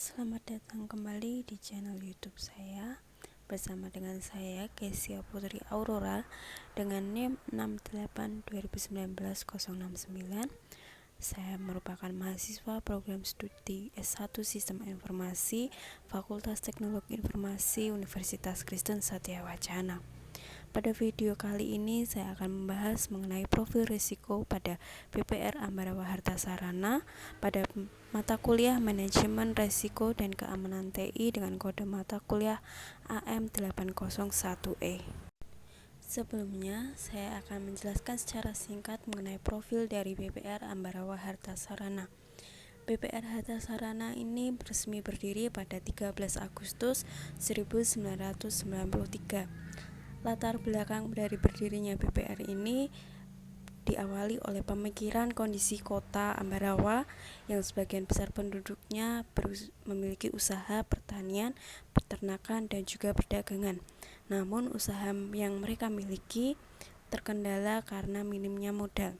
Selamat datang kembali di channel YouTube saya bersama dengan saya Kesia Putri Aurora dengan NIM 682190069. Saya merupakan mahasiswa program studi S1 Sistem Informasi Fakultas Teknologi Informasi Universitas Kristen Satya Wacana. Pada video kali ini saya akan membahas mengenai profil risiko pada BPR Ambarawa Harta Sarana pada mata kuliah Manajemen Risiko dan Keamanan TI dengan kode mata kuliah AM801E. Sebelumnya, saya akan menjelaskan secara singkat mengenai profil dari BPR Ambarawa Harta Sarana. BPR Harta Sarana ini resmi berdiri pada 13 Agustus 1993. Latar belakang dari berdirinya BPR ini diawali oleh pemikiran kondisi kota Ambarawa yang sebagian besar penduduknya memiliki usaha pertanian, peternakan, dan juga perdagangan. Namun usaha yang mereka miliki terkendala karena minimnya modal.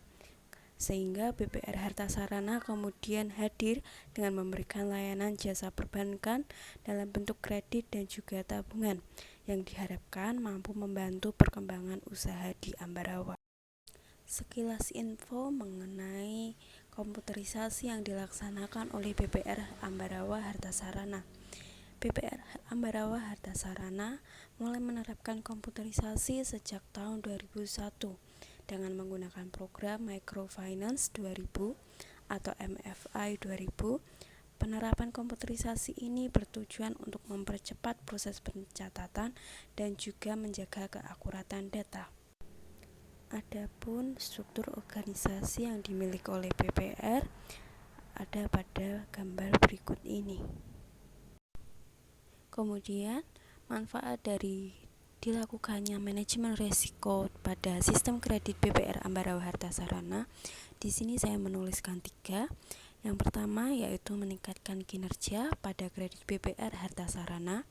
Sehingga BPR Harta Sarana kemudian hadir dengan memberikan layanan jasa perbankan dalam bentuk kredit dan juga tabungan yang diharapkan mampu membantu perkembangan usaha di Ambarawa. Sekilas info mengenai komputerisasi yang dilaksanakan oleh BPR Ambarawa Harta Sarana. BPR Ambarawa Harta Sarana mulai menerapkan komputerisasi sejak tahun 2001 dengan menggunakan program Microfinance 2000 atau MFI 2000. Penerapan komputerisasi ini bertujuan untuk mempercepat proses pencatatan dan juga menjaga keakuratan data. Adapun struktur organisasi yang dimiliki oleh BPR ada pada gambar berikut ini. Kemudian, manfaat dari dilakukannya manajemen risiko pada sistem kredit BPR Ambarawa Harta Sarana. Di sini saya menuliskan 3. Yang pertama yaitu meningkatkan kinerja pada kredit BPR Harta Sarana.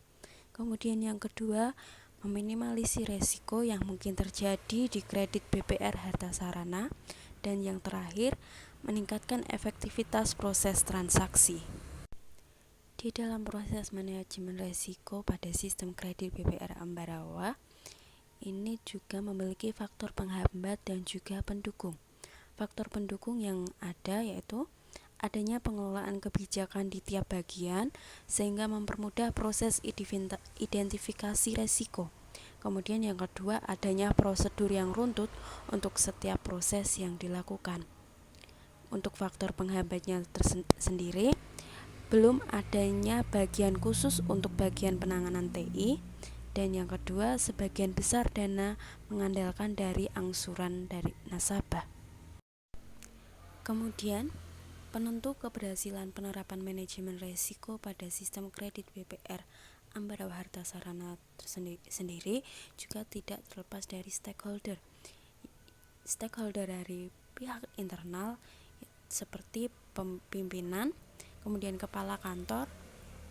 Kemudian yang kedua, meminimalisir risiko yang mungkin terjadi di kredit BPR Harta Sarana. Dan yang terakhir, meningkatkan efektivitas proses transaksi. Di dalam proses manajemen risiko pada sistem kredit BPR Ambarawa, ini juga memiliki faktor penghambat dan juga pendukung. Faktor pendukung yang ada yaitu adanya pengelolaan kebijakan di tiap bagian sehingga mempermudah proses identifikasi risiko. Kemudian yang kedua, adanya prosedur yang runtut untuk setiap proses yang dilakukan. Untuk faktor penghambatnya sendiri, belum adanya bagian khusus untuk bagian penanganan TI, dan yang kedua, sebagian besar dana mengandalkan dari angsuran dari nasabah. Kemudian, penentu keberhasilan penerapan manajemen risiko pada sistem kredit BPR Ambarawa Harta Sarana sendiri juga tidak terlepas dari stakeholder. Stakeholder dari pihak internal seperti pimpinan, kemudian kepala kantor,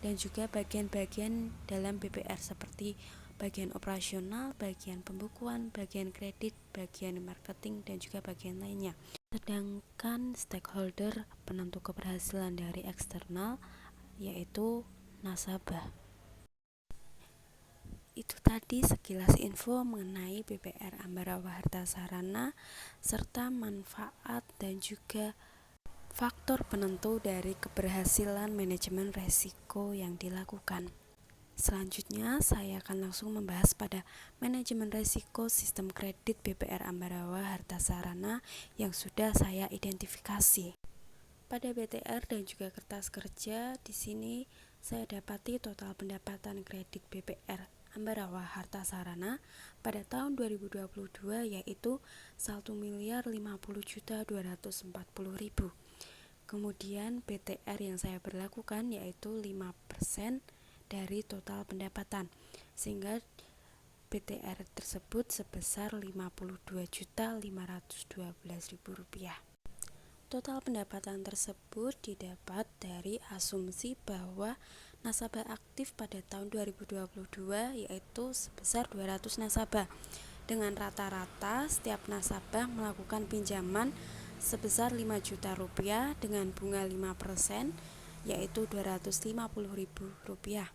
dan juga bagian-bagian dalam BPR seperti bagian operasional, bagian pembukuan, bagian kredit, bagian marketing, dan juga bagian lainnya. Sedangkan stakeholder penentu keberhasilan dari eksternal yaitu nasabah. Itu tadi sekilas info mengenai BPR Ambarawa Harta Sarana serta manfaat dan juga faktor penentu dari keberhasilan manajemen risiko yang dilakukan. Selanjutnya, saya akan langsung membahas pada manajemen risiko sistem kredit BPR Ambarawa Harta Sarana yang sudah saya identifikasi. Pada BTR dan juga kertas kerja, di sini saya dapati total pendapatan kredit BPR Ambarawa Harta Sarana pada tahun 2022 yaitu 1.050.240.000. Kemudian BTR yang saya berlakukan yaitu 5% dari total pendapatan, sehingga BTR tersebut sebesar Rp52.512.000. Total pendapatan tersebut didapat dari asumsi bahwa nasabah aktif pada tahun 2022 yaitu sebesar 200 nasabah. Dengan rata-rata setiap nasabah melakukan pinjaman sebesar Rp5 juta dengan bunga 5%, yaitu Rp250.000.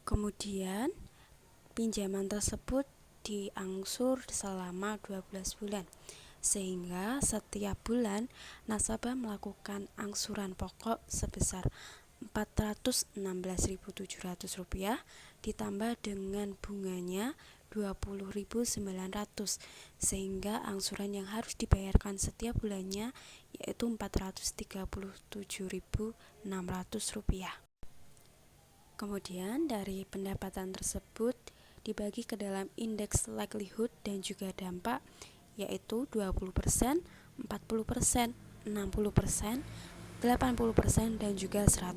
Kemudian pinjaman tersebut diangsur selama 12 bulan, sehingga setiap bulan nasabah melakukan angsuran pokok sebesar Rp416.700 ditambah dengan bunganya Rp20.900, sehingga angsuran yang harus dibayarkan setiap bulannya yaitu Rp437.600. Kemudian dari pendapatan tersebut dibagi ke dalam indeks likelihood dan juga dampak, yaitu 20%, 40%, 60%, 80% dan juga 100%.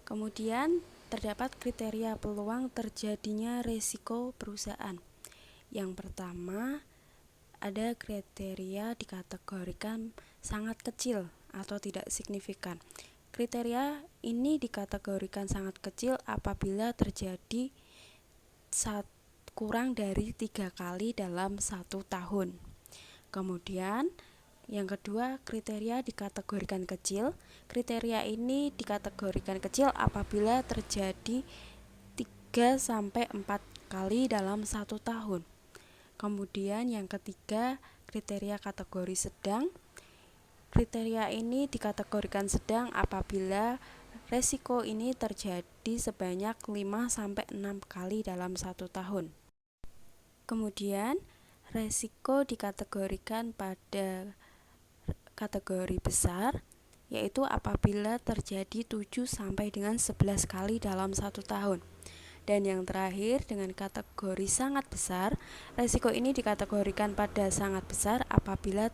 Kemudian terdapat kriteria peluang terjadinya risiko perusahaan. Yang pertama, ada kriteria dikategorikan sangat kecil atau tidak signifikan. Kriteria ini dikategorikan sangat kecil apabila terjadi kurang dari 3 kali dalam 1 tahun. Kemudian yang kedua, kriteria dikategorikan kecil. Kriteria ini dikategorikan kecil apabila terjadi 3-4 kali dalam 1 tahun. Kemudian yang ketiga, kriteria kategori sedang. Kriteria ini dikategorikan sedang apabila resiko ini terjadi sebanyak 5-6 kali dalam 1 tahun. Kemudian, resiko dikategorikan pada kategori besar, yaitu apabila terjadi 7-11 kali dalam 1 tahun. Dan yang terakhir, dengan kategori sangat besar, resiko ini dikategorikan pada sangat besar apabila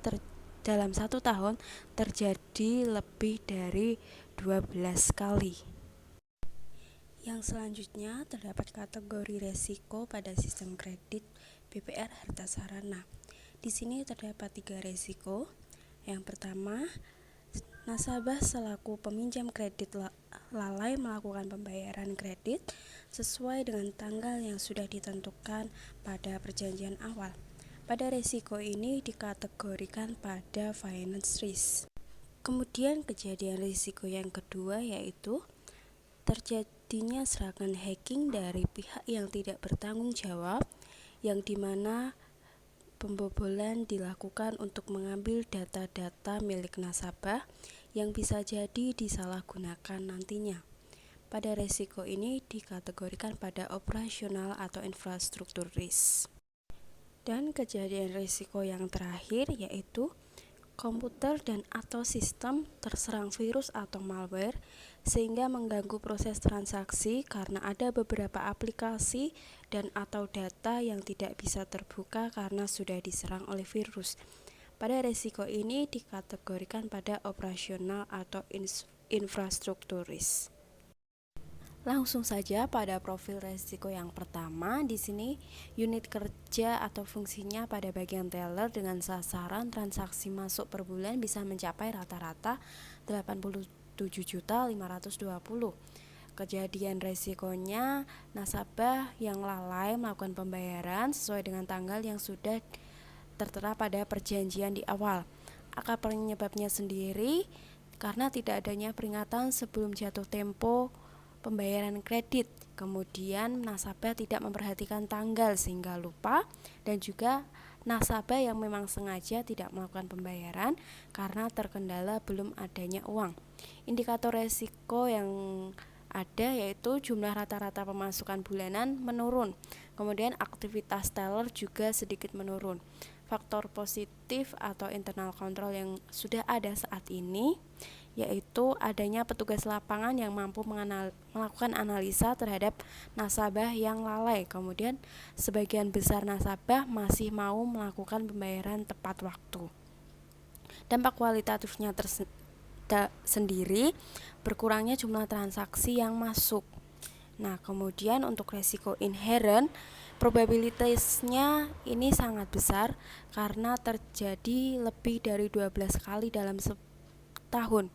dalam 1 tahun terjadi lebih dari 12 kali. Yang selanjutnya terdapat kategori resiko pada sistem kredit BPR Harta Sarana. Di sini terdapat 3 resiko. Yang pertama, nasabah selaku peminjam kredit lalai melakukan pembayaran kredit sesuai dengan tanggal yang sudah ditentukan pada perjanjian awal. Pada resiko ini dikategorikan pada finance risk. Kemudian kejadian risiko yang kedua yaitu terjadinya serangan hacking dari pihak yang tidak bertanggung jawab, yang dimana pembobolan dilakukan untuk mengambil data-data milik nasabah yang bisa jadi disalahgunakan nantinya. Pada resiko ini dikategorikan pada operasional atau infrastruktur risk. Dan kejadian risiko yang terakhir yaitu komputer dan atau sistem terserang virus atau malware sehingga mengganggu proses transaksi karena ada beberapa aplikasi dan atau data yang tidak bisa terbuka karena sudah diserang oleh virus. Pada risiko ini dikategorikan pada operasional atau infrastruktur risk. Langsung saja pada profil resiko yang pertama. Di sini unit kerja atau fungsinya pada bagian teller dengan sasaran transaksi masuk per bulan bisa mencapai rata-rata 87.520. Kejadian resikonya nasabah yang lalai melakukan pembayaran sesuai dengan tanggal yang sudah tertera pada perjanjian di awal. Akar penyebabnya sendiri karena tidak adanya peringatan sebelum jatuh tempo pembayaran kredit, kemudian nasabah tidak memperhatikan tanggal sehingga lupa, dan juga nasabah yang memang sengaja tidak melakukan pembayaran karena terkendala belum adanya uang. Indikator resiko yang ada yaitu jumlah rata-rata pemasukan bulanan menurun, kemudian aktivitas teller juga sedikit menurun. Faktor positif atau internal control yang sudah ada saat ini yaitu adanya petugas lapangan yang mampu melakukan analisa terhadap nasabah yang lalai. Kemudian sebagian besar nasabah masih mau melakukan pembayaran tepat waktu. Dampak kualitatifnya sendiri berkurangnya jumlah transaksi yang masuk. Nah, kemudian untuk resiko inherent, probabilitasnya ini sangat besar karena terjadi lebih dari 12 kali dalam tahun.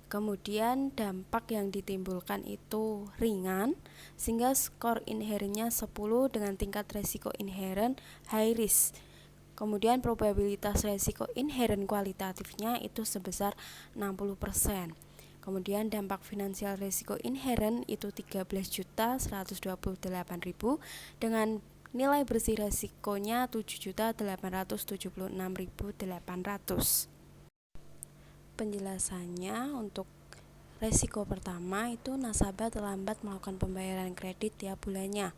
Kemudian dampak yang ditimbulkan itu ringan sehingga skor inherentnya 10 dengan tingkat resiko inherent high risk. Kemudian probabilitas resiko inherent kualitatifnya itu sebesar 60%. Kemudian dampak finansial resiko inherent itu 13.128.000 dengan nilai bersih resikonya 7.876.800. Penjelasannya untuk resiko pertama itu nasabah terlambat melakukan pembayaran kredit tiap bulannya.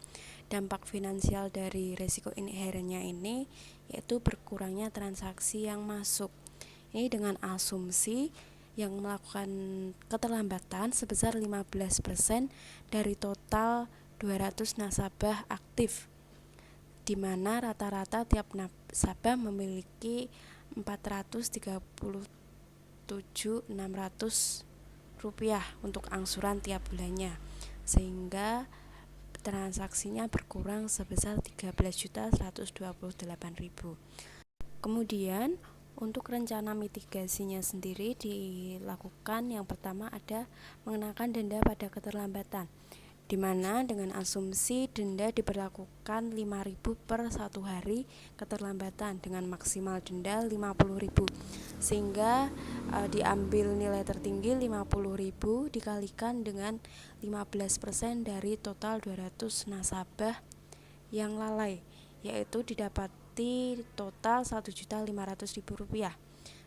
Dampak finansial dari resiko inherentnya ini yaitu berkurangnya transaksi yang masuk. Ini dengan asumsi yang melakukan keterlambatan sebesar 15% dari total 200 nasabah aktif, di mana rata-rata tiap nasabah memiliki 437.600 rupiah untuk angsuran tiap bulannya, sehingga transaksinya berkurang sebesar 13.128.000. Kemudian untuk rencana mitigasinya sendiri dilakukan. Yang pertama ada mengenakan denda pada keterlambatan, di mana dengan asumsi denda diberlakukan 5.000 per satu hari keterlambatan dengan maksimal denda 50.000, sehingga diambil nilai tertinggi 50.000 dikalikan dengan 15% dari total 200 nasabah yang lalai, yaitu didapati total 1.500.000 rupiah.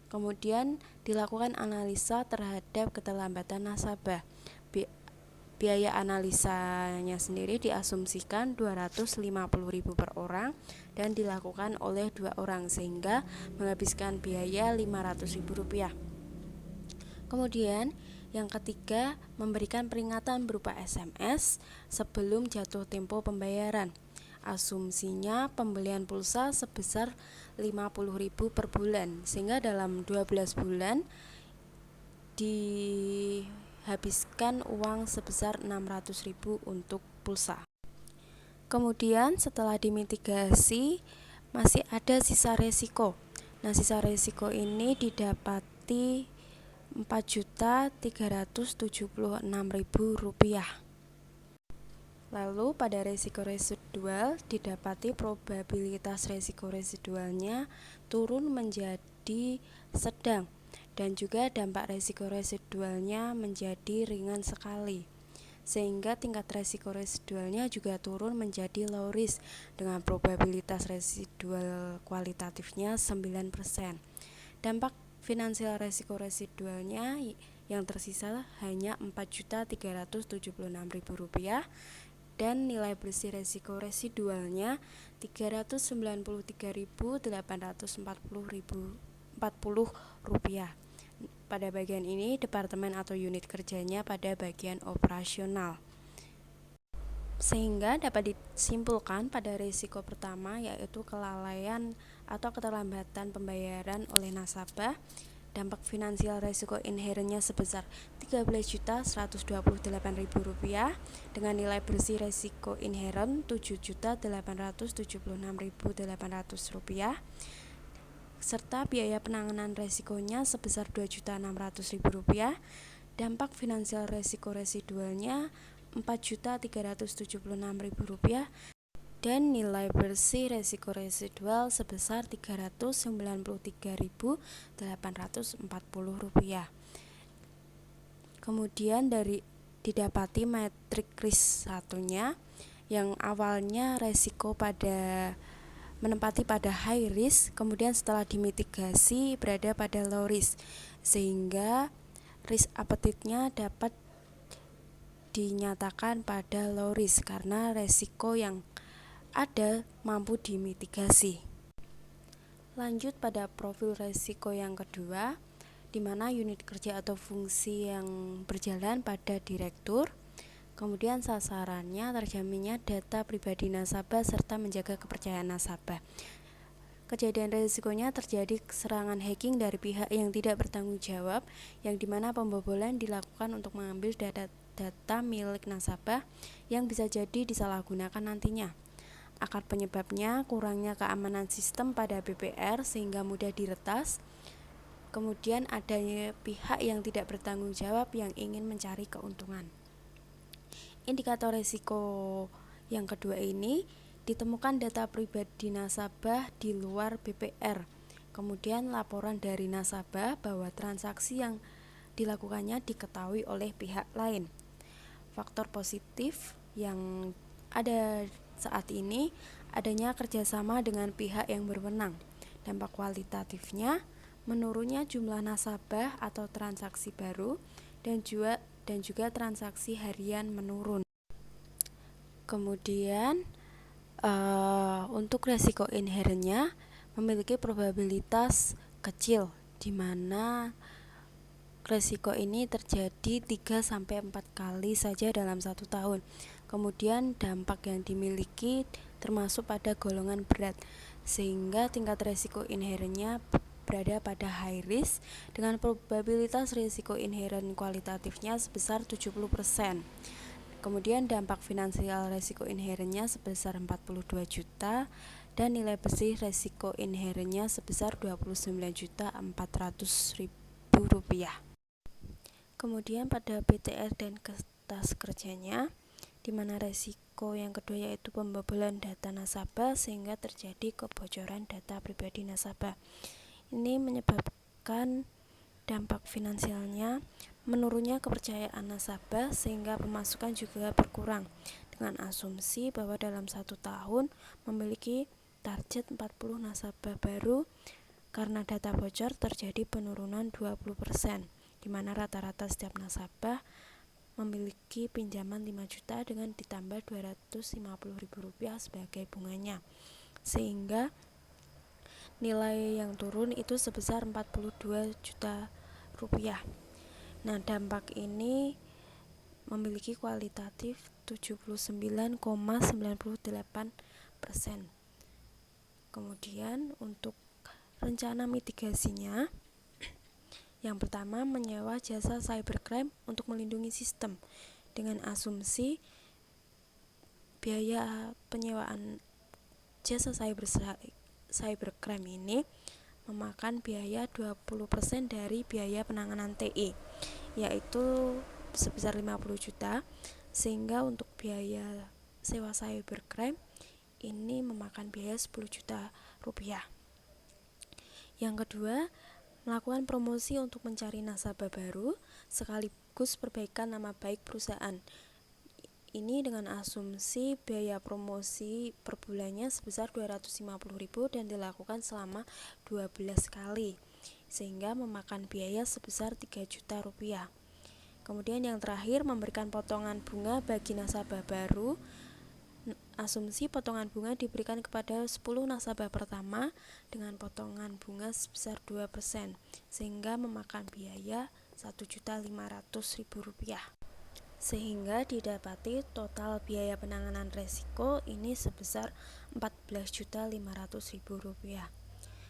Kemudian dilakukan analisa terhadap keterlambatan nasabah. Biaya analisanya sendiri diasumsikan 250.000 per orang dan dilakukan oleh 2 orang, sehingga menghabiskan biaya 500.000 rupiah. Kemudian yang ketiga, memberikan peringatan berupa SMS sebelum jatuh tempo pembayaran. Asumsinya pembelian pulsa sebesar 50.000 per bulan, sehingga dalam 12 bulan dihabiskan uang sebesar 600.000 untuk pulsa. Kemudian setelah dimitigasi masih ada sisa resiko. Nah, sisa resiko ini didapati 4.376.000 rupiah. Lalu pada resiko residual didapati probabilitas resiko residualnya turun menjadi sedang, dan juga dampak resiko residualnya menjadi ringan sekali, sehingga tingkat resiko residualnya juga turun menjadi low risk dengan probabilitas residual kualitatifnya 9%. Dampak finansial resiko residualnya yang tersisa hanya 4.376.000 rupiah, dan nilai bersih resiko residualnya 393.840 rupiah. Pada bagian ini departemen atau unit kerjanya pada bagian operasional. Sehingga dapat disimpulkan pada risiko pertama yaitu kelalaian atau keterlambatan pembayaran oleh nasabah. Dampak finansial resiko inherentnya sebesar 13.128.000 rupiah dengan nilai bersih resiko inherent 7.876.800 rupiah, serta biaya penanganan resikonya sebesar 2.600.000 rupiah. Dampak finansial resiko residualnya 4.376.000 rupiah dan nilai bersih resiko residual sebesar 393.840 rupiah. Kemudian didapati metrik risk satunya yang awalnya resiko menempati pada high risk, kemudian setelah dimitigasi berada pada low risk, sehingga risk appetite-nya dapat dinyatakan pada low risk karena resiko yang ada mampu dimitigasi. Lanjut pada profil resiko yang kedua, di mana unit kerja atau fungsi yang berjalan pada direktur. Kemudian sasarannya terjaminnya data pribadi nasabah serta menjaga kepercayaan nasabah. Kejadian resikonya terjadi serangan hacking dari pihak yang tidak bertanggung jawab, yang dimana pembobolan dilakukan untuk mengambil data milik nasabah yang bisa jadi disalahgunakan nantinya. Akar penyebabnya kurangnya keamanan sistem pada BPR sehingga mudah diretas. Kemudian adanya pihak yang tidak bertanggung jawab yang ingin mencari keuntungan. Indikator risiko yang kedua ini ditemukan data pribadi nasabah di luar BPR. Kemudian laporan dari nasabah bahwa transaksi yang dilakukannya diketahui oleh pihak lain. Faktor positif yang ada saat ini adanya kerjasama dengan pihak yang berwenang. Dampak kualitatifnya menurunnya jumlah nasabah atau transaksi baru dan juga transaksi harian menurun. Kemudian untuk resiko inherennya memiliki probabilitas kecil, di mana resiko ini terjadi 3-4 kali saja dalam 1 tahun. Kemudian dampak yang dimiliki termasuk pada golongan berat, sehingga tingkat resiko inherennya berada pada high risk dengan probabilitas risiko inheren kualitatifnya sebesar 70%. Kemudian dampak finansial resiko inherennya sebesar 42 juta dan nilai bersih resiko inherennya sebesar 29.400.000 rupiah. Kemudian pada PTR dan kertas kerjanya, di mana resiko yang kedua yaitu pembobolan data nasabah sehingga terjadi kebocoran data pribadi nasabah. Ini menyebabkan dampak finansialnya menurunnya kepercayaan nasabah sehingga pemasukan juga berkurang, dengan asumsi bahwa dalam 1 tahun memiliki target 40 nasabah baru. Karena data bocor terjadi penurunan 20%, di mana rata-rata setiap nasabah memiliki pinjaman 5 juta dengan ditambah Rp250.000 sebagai bunganya, sehingga nilai yang turun itu sebesar 42 juta rupiah. Nah, dampak ini memiliki kualitatif 79,98%. Kemudian untuk rencana mitigasinya, yang pertama menyewa jasa cybercrime untuk melindungi sistem dengan asumsi biaya penyewaan jasa cybercrime ini memakan biaya 20% dari biaya penanganan TI, yaitu sebesar 50 juta, sehingga untuk biaya sewa cybercrime ini memakan biaya 10 juta rupiah. Yang kedua, melakukan promosi untuk mencari nasabah baru sekaligus perbaikan nama baik perusahaan. Ini dengan asumsi biaya promosi per bulannya sebesar 250.000 dan dilakukan selama 12 kali, sehingga memakan biaya sebesar 3 juta rupiah. Kemudian yang terakhir, memberikan potongan bunga bagi nasabah baru. Asumsi potongan bunga diberikan kepada 10 nasabah pertama dengan potongan bunga sebesar 2%, sehingga memakan biaya Rp1.500.000, sehingga didapati total biaya penanganan resiko ini sebesar Rp14.500.000.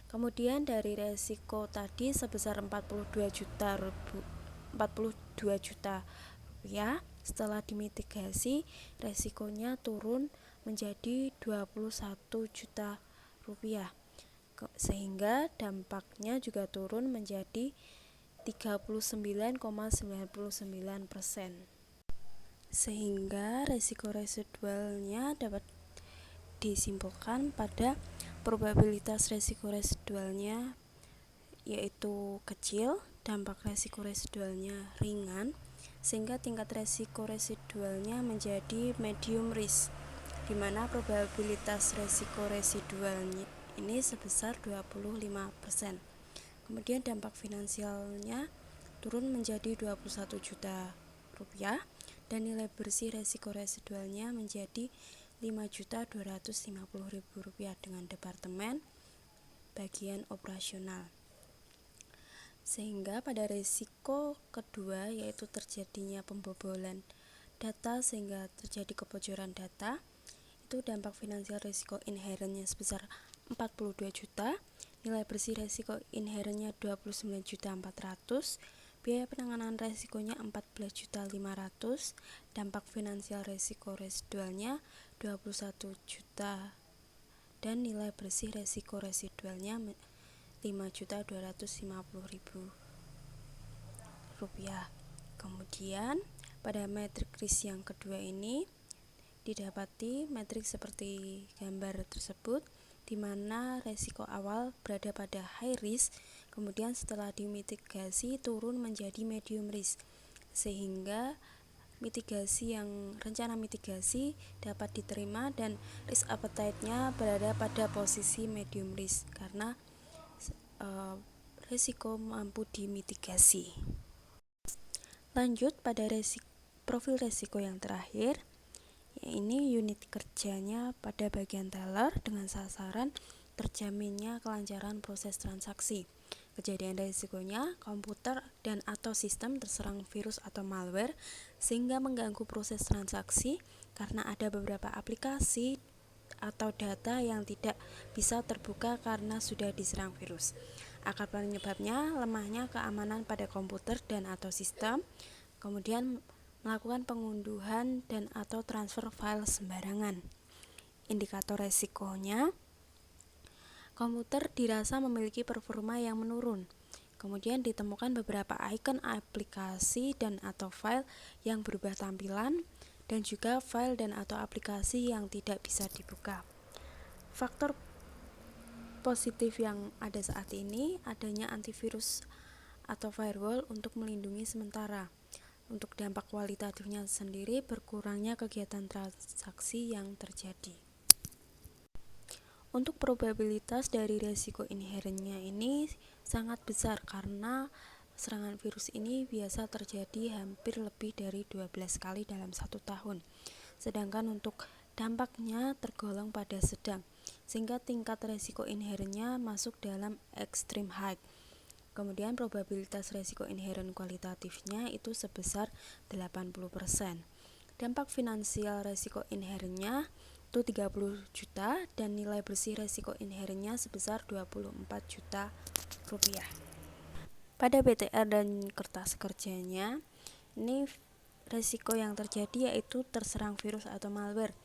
Kemudian dari resiko tadi sebesar 42 juta rupiah, setelah dimitigasi resikonya turun menjadi 21 juta rupiah, sehingga dampaknya juga turun menjadi 39,99%, sehingga resiko residualnya dapat disimpulkan pada probabilitas resiko residualnya yaitu kecil, dampak resiko residualnya ringan, sehingga tingkat resiko residualnya menjadi medium risk, di mana probabilitas resiko residualnya ini sebesar 25%. Kemudian dampak finansialnya turun menjadi 21 juta rupiah dan nilai bersih resiko residualnya menjadi Rp5.250.000 dengan departemen bagian operasional. Sehingga pada risiko kedua yaitu terjadinya pembobolan data sehingga terjadi kebocoran data, itu dampak finansial risiko inherennya sebesar 42 juta, nilai bersih risiko inherennya 29.400.000, biaya penanganan resikonya 14.500.000, dampak finansial risiko residualnya 21 juta dan nilai bersih risiko residualnya Rp5.250.000. Kemudian pada metrik risk yang kedua ini didapati matriks seperti gambar tersebut, di mana resiko awal berada pada high risk, kemudian setelah dimitigasi turun menjadi medium risk, sehingga rencana mitigasi dapat diterima dan risk appetite-nya berada pada posisi medium risk karena resiko mampu dimitigasi. Lanjut pada profil resiko yang terakhir. Ini unit kerjanya pada bagian teller dengan sasaran terjaminnya kelancaran proses transaksi. Kejadian risikonya komputer dan atau sistem terserang virus atau malware sehingga mengganggu proses transaksi karena ada beberapa aplikasi atau data yang tidak bisa terbuka karena sudah diserang virus. Akar penyebabnya lemahnya keamanan pada komputer dan atau sistem, kemudian melakukan pengunduhan dan atau transfer file sembarangan. Indikator resikonya, komputer dirasa memiliki performa yang menurun. Kemudian ditemukan beberapa icon aplikasi dan atau file yang berubah tampilan dan juga file dan atau aplikasi yang tidak bisa dibuka. Faktor positif yang ada saat ini adanya antivirus atau firewall untuk melindungi sementara. Untuk dampak kualitatifnya sendiri, berkurangnya kegiatan transaksi yang terjadi. Untuk probabilitas dari resiko inherentnya ini sangat besar karena serangan virus ini biasa terjadi hampir lebih dari 12 kali dalam 1 tahun. Sedangkan untuk dampaknya tergolong pada sedang, sehingga tingkat resiko inherentnya masuk dalam extreme high. Kemudian probabilitas resiko inherent kualitatifnya itu sebesar 80%. Dampak finansial resiko inherentnya itu 30 juta dan nilai bersih resiko inherentnya sebesar 24 juta rupiah. Pada BTR dan kertas kerjanya, ini resiko yang terjadi yaitu terserang virus atau malware.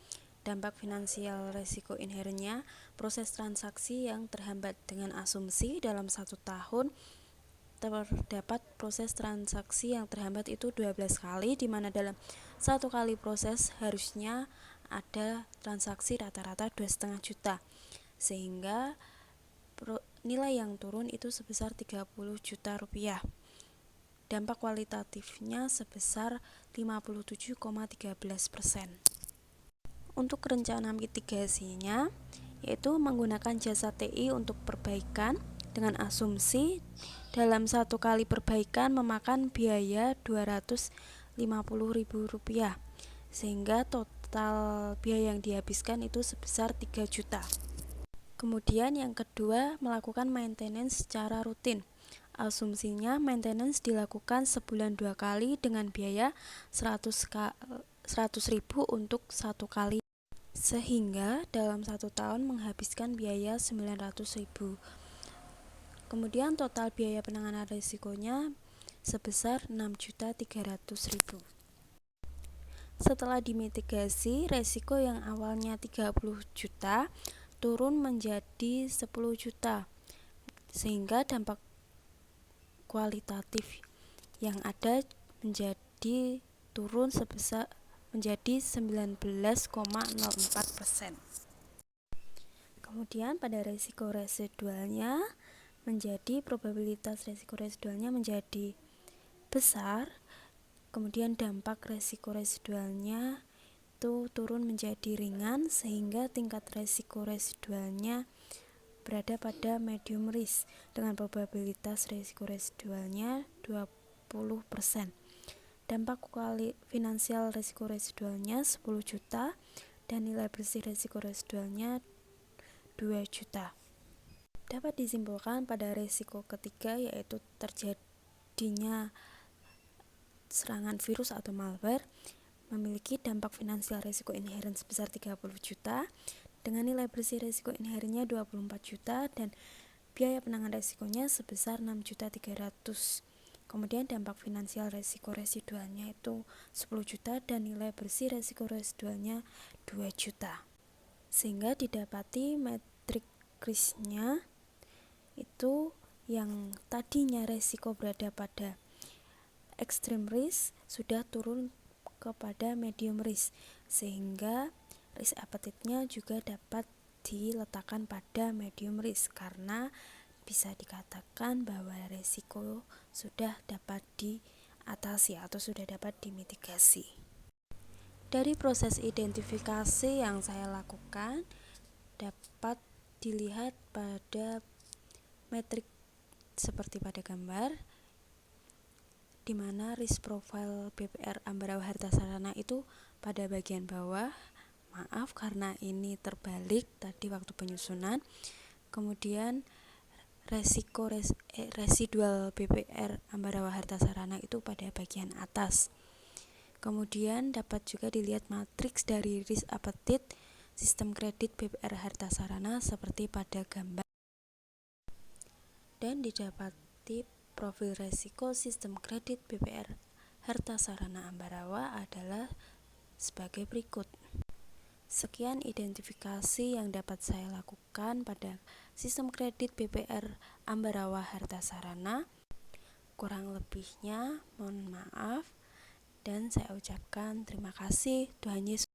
Dampak finansial resiko inherentnya proses transaksi yang terhambat dengan asumsi dalam 1 tahun terdapat proses transaksi yang terhambat itu 12 kali, di mana dalam 1 kali proses harusnya ada transaksi rata-rata 2,5 juta, sehingga nilai yang turun itu sebesar 30 juta rupiah. Dampak kualitatifnya sebesar 57,13%. Untuk rencana mitigasinya yaitu menggunakan jasa TI untuk perbaikan dengan asumsi dalam 1 kali perbaikan memakan biaya Rp250.000, sehingga total biaya yang dihabiskan itu sebesar 3 juta. Kemudian yang kedua, melakukan maintenance secara rutin. Asumsinya maintenance dilakukan sebulan 2 kali dengan biaya 100.000 untuk 1 kali, sehingga dalam 1 tahun menghabiskan biaya 900.000. Kemudian total biaya penanganan risikonya sebesar 6.300.000. Setelah dimitigasi, risiko yang awalnya 30 juta turun menjadi 10 juta, sehingga dampak kualitatif yang ada menjadi turun sebesar menjadi 19,04%. Kemudian pada risiko residualnya probabilitas risiko residualnya menjadi besar. Kemudian dampak risiko residualnya itu turun menjadi ringan, sehingga tingkat risiko residualnya berada pada medium risk dengan probabilitas risiko residualnya 20%. Dampak finansial risiko residualnya 10 juta dan nilai bersih risiko residualnya 2 juta. Dapat disimpulkan pada risiko ketiga yaitu terjadinya serangan virus atau malware memiliki dampak finansial risiko inherent sebesar 30 juta dengan nilai bersih risiko inherentnya 24 juta dan biaya penanganan risikonya sebesar 6.300. Kemudian dampak finansial risiko residualnya itu 10 juta dan nilai bersih risiko residualnya 2 juta. Sehingga didapati metrik risknya itu yang tadinya resiko berada pada extreme risk sudah turun kepada medium risk, sehingga risk appetite-nya juga dapat diletakkan pada medium risk, karena bisa dikatakan bahwa resiko sudah dapat diatasi atau sudah dapat dimitigasi. Dari proses identifikasi yang saya lakukan dapat dilihat pada metrik seperti pada gambar, di mana risk profile BPR Ambarawa Harta Sarana itu pada bagian bawah. Maaf karena ini terbalik tadi waktu penyusunan. Kemudian resiko residual BPR Ambarawa Harta Sarana itu pada bagian atas. Kemudian dapat juga dilihat matriks dari risk appetite sistem kredit BPR Harta Sarana seperti pada gambar, dan didapati profil resiko sistem kredit BPR Harta Sarana Ambarawa adalah sebagai berikut. Sekian identifikasi yang dapat saya lakukan pada sistem kredit BPR Ambarawa Harta Sarana. Kurang lebihnya mohon maaf, dan saya ucapkan terima kasih. Tuhan Yesus